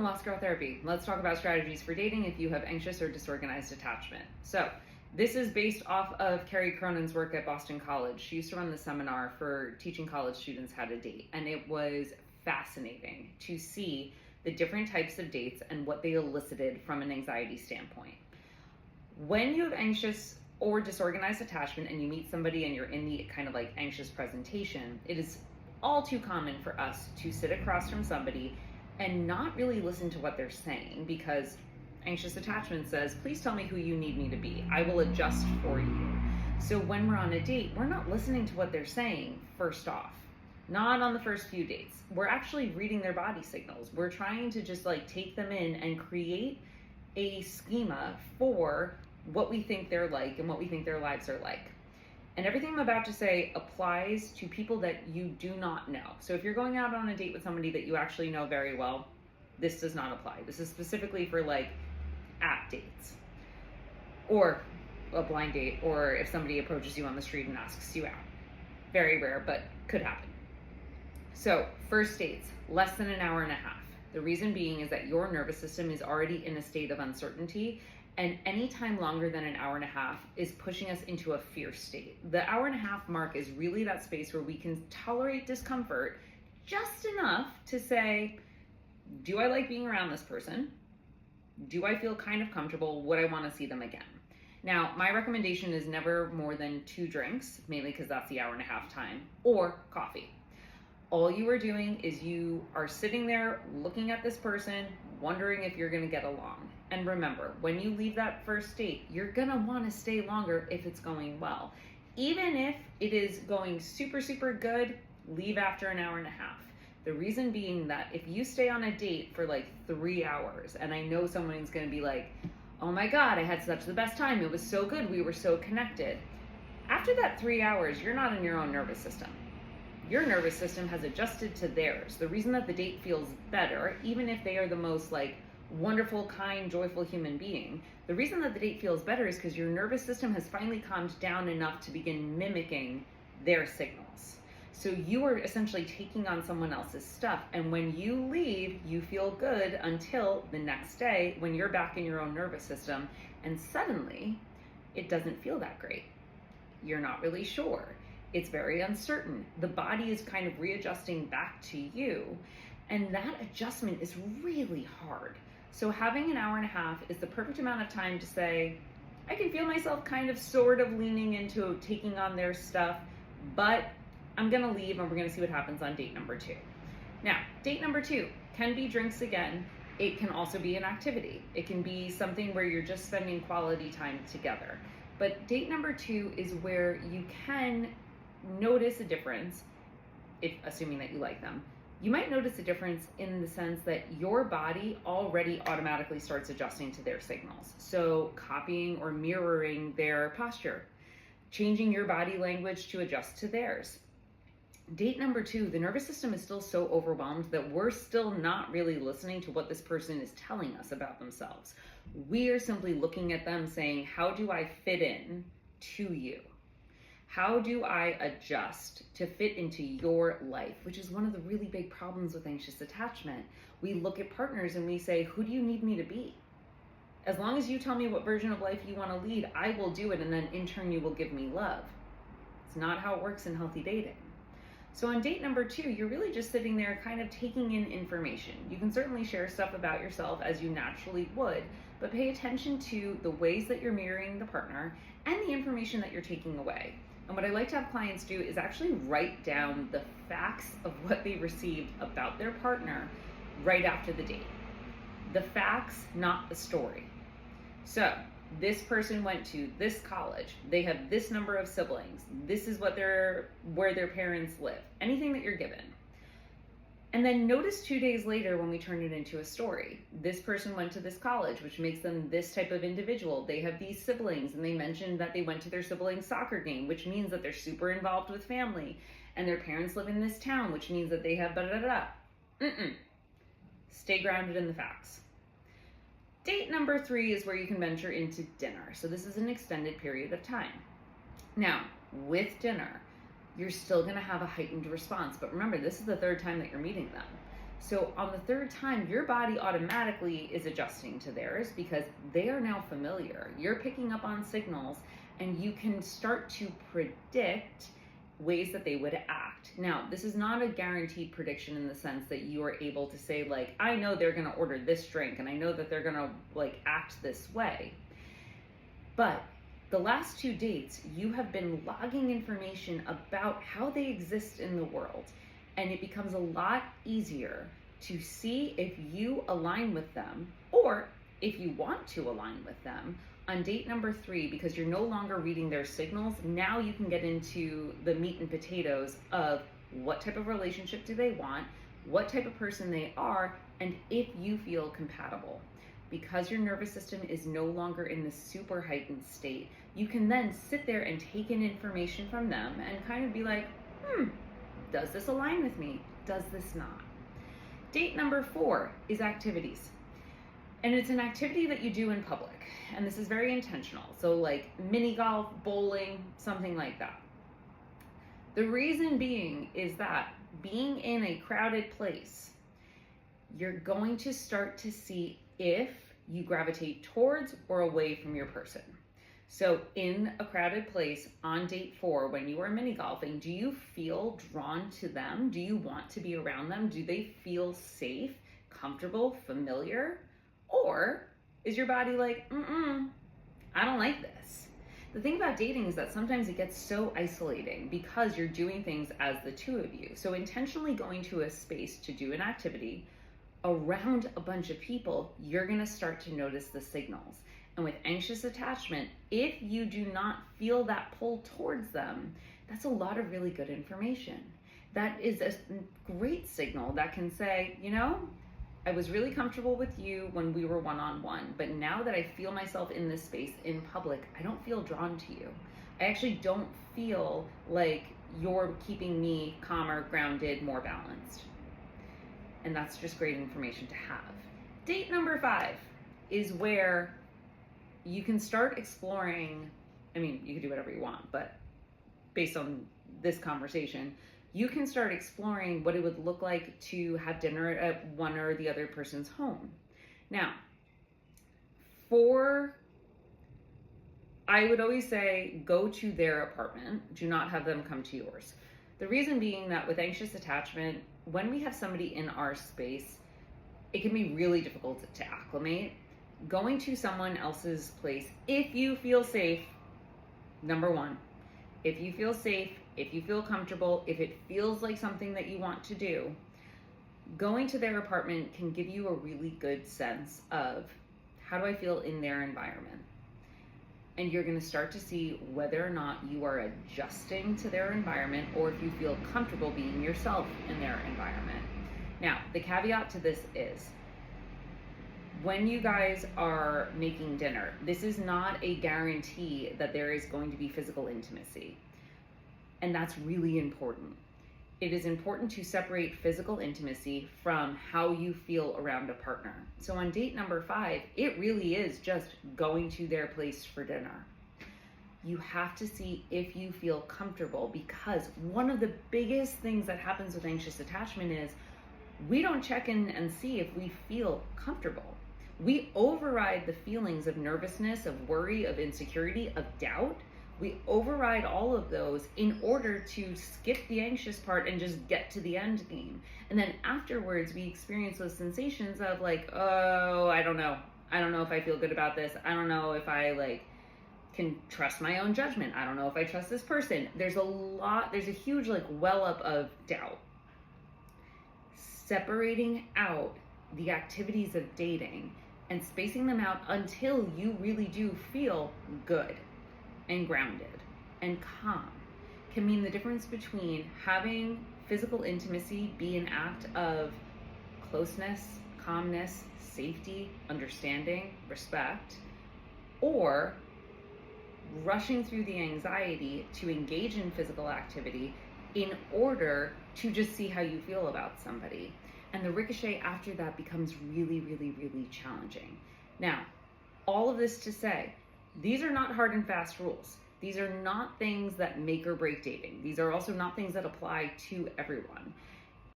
welcome to Lost Girl Therapy. Let's talk about strategies for dating if you have anxious or disorganized attachment. So this is based off of Carrie Cronin's work at Boston College. She used to run the seminar for teaching college students how to date, and it was fascinating to see the different types of dates and what they elicited from an anxiety standpoint. When you have anxious or disorganized attachment and you meet somebody and you're in the kind of like anxious presentation, it is all too common for us to sit across from somebody and not really listen to what they're saying, because anxious attachment says, please tell me who you need me to be. I will adjust for you. So when we're on a date, we're not listening to what they're saying first off. Not on the first few dates. We're actually reading their body signals. We're trying to just like take them in and create a schema for what we think they're like and what we think their lives are like. And everything I'm about to say applies to people that you do not know. So if you're going out on a date with somebody that you actually know very well, this does not apply. This is specifically for like app dates or a blind date, or if somebody approaches you on the street and asks you out. Very rare, but could happen. So first dates, less than an hour and a half. The reason being is that your nervous system is already in a state of uncertainty, and any time longer than an hour and a half is pushing us into a fear state. The hour and a half mark is really that space where we can tolerate discomfort just enough to say, do I like being around this person? Do I feel kind of comfortable? Would I want to see them again? Now, my recommendation is never more than 2 drinks, mainly because that's the hour and a half time, or coffee. All you are doing is you are sitting there looking at this person, wondering if you're going to get along. And remember, when you leave that first date, you're going to want to stay longer if it's going well. Even if it is going super, super good, leave after an hour and a half. The reason being that if you stay on a date for like 3 hours, and I know someone's going to be like, oh my God, I had such the best time. It was so good. We were so connected. After that 3 hours, you're not in your own nervous system. Your nervous system has adjusted to theirs. The reason that the date feels better, even if they are the most like wonderful, kind, joyful human being, the reason that the date feels better is because your nervous system has finally calmed down enough to begin mimicking their signals. So you are essentially taking on someone else's stuff. And when you leave, you feel good until the next day when you're back in your own nervous system, and suddenly it doesn't feel that great. You're not really sure. It's very uncertain. The body is kind of readjusting back to you, and that adjustment is really hard. So having an hour and a half is the perfect amount of time to say, I can feel myself kind of sort of leaning into taking on their stuff, but I'm gonna leave and we're gonna see what happens on date number 2. Now, date number 2 can be drinks again. It can also be an activity. It can be something where you're just spending quality time together. But date number 2 is where you can notice a difference, if assuming that you like them. You might notice a difference in the sense that your body already automatically starts adjusting to their signals. So copying or mirroring their posture, changing your body language to adjust to theirs. Date number 2, the nervous system is still so overwhelmed that we're still not really listening to what this person is telling us about themselves. We are simply looking at them saying, how do I fit in to you? How do I adjust to fit into your life? Which is one of the really big problems with anxious attachment. We look at partners and we say, who do you need me to be? As long as you tell me what version of life you want to lead, I will do it, and then in turn you will give me love. It's not how it works in healthy dating. So on date number 2, you're really just sitting there kind of taking in information. You can certainly share stuff about yourself as you naturally would, but pay attention to the ways that you're mirroring the partner and the information that you're taking away. And what I like to have clients do is actually write down the facts of what they received about their partner right after the date. The facts, not the story. So this person went to this college. They have this number of siblings. This is where their parents live. Anything that you're given. And then notice 2 days later when we turn it into a story. This person went to this college, which makes them this type of individual. They have these siblings, and they mentioned that they went to their siblings' soccer game, which means that they're super involved with family. And their parents live in this town, which means that they have da-da-da-da. Stay grounded in the facts. Date number 3 is where you can venture into dinner. So this is an extended period of time. Now, with dinner, you're still gonna have a heightened response. But remember, this is the 3rd time that you're meeting them. So on the third time, your body automatically is adjusting to theirs because they are now familiar. You're picking up on signals and you can start to predict ways that they would act. Now, this is not a guaranteed prediction in the sense that you are able to say, like, I know they're going to order this drink and I know that they're going to like act this way. But the last 2 dates, you have been logging information about how they exist in the world. And it becomes a lot easier to see if you align with them or if you want to align with them on date number 3, because you're no longer reading their signals. Now you can get into the meat and potatoes of what type of relationship do they want, what type of person they are, and if you feel compatible. Because your nervous system is no longer in the super heightened state, you can then sit there and take in information from them and kind of be like, does this align with me? Does this not? Date number 4 is activities. And it's an activity that you do in public. And this is very intentional. So like mini golf, bowling, something like that. The reason being is that being in a crowded place, you're going to start to see if you gravitate towards or away from your person. So in a crowded place on date 4, when you are mini golfing, do you feel drawn to them? Do you want to be around them? Do they feel safe, comfortable, familiar? Or is your body like, I don't like this? The thing about dating is that sometimes it gets so isolating because you're doing things as the two of you. So intentionally going to a space to do an activity around a bunch of people, you're gonna start to notice the signals. And with anxious attachment, if you do not feel that pull towards them, that's a lot of really good information. That is a great signal that can say, you know, I was really comfortable with you when we were one-on-one, but now that I feel myself in this space in public, I don't feel drawn to you. I actually don't feel like you're keeping me calmer, grounded, more balanced. And that's just great information to have. Date number 5 is where you can start exploring. I mean, you can do whatever you want, but based on this conversation, you can start exploring what it would look like to have dinner at one or the other person's home. Now, I would always say, go to their apartment. Do not have them come to yours. The reason being that with anxious attachment, when we have somebody in our space, it can be really difficult to acclimate. Going to someone else's place, if you feel safe, number 1, if you feel safe, if you feel comfortable, if it feels like something that you want to do, going to their apartment can give you a really good sense of, how do I feel in their environment? And you're going to start to see whether or not you are adjusting to their environment or if you feel comfortable being yourself in their environment. Now, the caveat to this is, when you guys are making dinner, this is not a guarantee that there is going to be physical intimacy. And that's really important. It is important to separate physical intimacy from how you feel around a partner. So on date number 5, it really is just going to their place for dinner. You have to see if you feel comfortable, because one of the biggest things that happens with anxious attachment is we don't check in and see if we feel comfortable. We override the feelings of nervousness, of worry, of insecurity, of doubt. We override all of those in order to skip the anxious part and just get to the end game. And then afterwards, we experience those sensations of like, oh, I don't know. I don't know if I feel good about this. I don't know if I can trust my own judgment. I don't know if I trust this person. There's a huge well up of doubt. Separating out the activities of dating and spacing them out until you really do feel good and grounded and calm can mean the difference between having physical intimacy be an act of closeness, calmness, safety, understanding, respect, or rushing through the anxiety to engage in physical activity in order to just see how you feel about somebody. And the ricochet after that becomes really, really, really challenging. Now, all of this to say, these are not hard and fast rules. These are not things that make or break dating. These are also not things that apply to everyone.